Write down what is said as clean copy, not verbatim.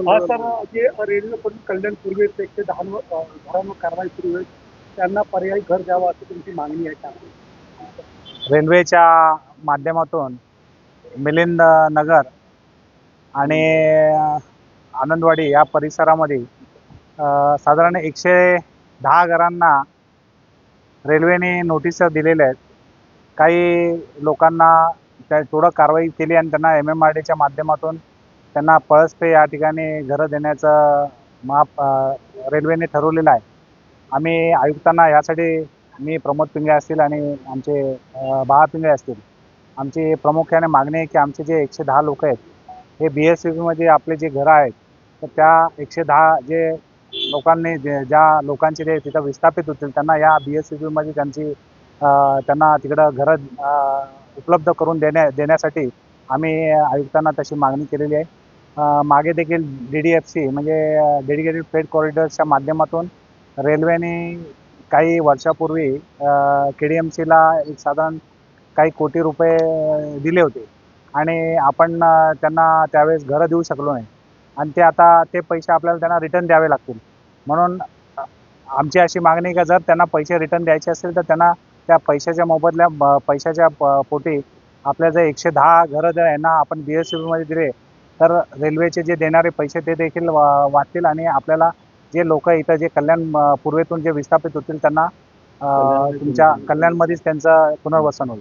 हा सर, जे रेल्वे कडून कल्याण पूर्वेस 110 घरांवर कारवाई सुरू आहे, त्यांना पर्यायी घर द्यावं अशी तुमची मागणी आहे का? रेल्वेच्या माध्यमातून मिलिंद नगर आणि आनंदवाडी या परिसरामध्ये साधारण 110 घरांना रेल्वेने नोटीस दिलेल्या आहेत. काही लोकांना थोडं कारवाई केली आणि त्यांना MMRDच्या माध्यमातून त्यांना पळस पे या ठिकाणी घरं देण्याचं रेल्वेने ठरवलेलं आहे. आम्ही आयुक्तांना यासाठी, मी प्रमोद पिंगळे असतील आणि आमचे बाळा पिंगळे असतील, आमची प्रामुख्याने मागणी आहे की आमचे जे 110 लोक आहेत हे BSCBमध्ये आपले जे घरं आहेत, तर त्या 110 जे लोकांनी ज्या लोकांचे ते तिथं विस्थापित होतील त्यांना या BSCBमध्ये त्यांना तिकडं घरं उपलब्ध करून देण्यासाठी आम्ही आयुक्तांना तशी मागणी केलेली आहे. मागे देखील DDFC म्हणजे डेडिकेटेड फ्रेट कॉरिडॉर्सच्या माध्यमातून रेल्वेने काही वर्षापूर्वी KDMCला एक साधारण काही कोटी रुपये दिले होते आणि आपण त्यांना त्यावेळेस घरं देऊ शकलो नाही आणि ते पैसे आपल्याला त्यांना रिटर्न द्यावे लागतील. म्हणून आमची अशी मागणी आहे की जर त्यांना पैसे रिटर्न द्यायचे असेल तर त्यांना त्या पैशाच्या पैशाच्या पोटी आपल्या जर 110 घरं जर यांना आपण BSCBमध्ये दिले तर रेल्वेचे जे देणारे पैसे ते देखील वाचतील आणि आपल्याला जे लोक इथं जे कल्याण पूर्वेतून जे विस्थापित होतील त्यांना तुमच्या कल्याणमध्येच त्यांचं पुनर्वसन होईल.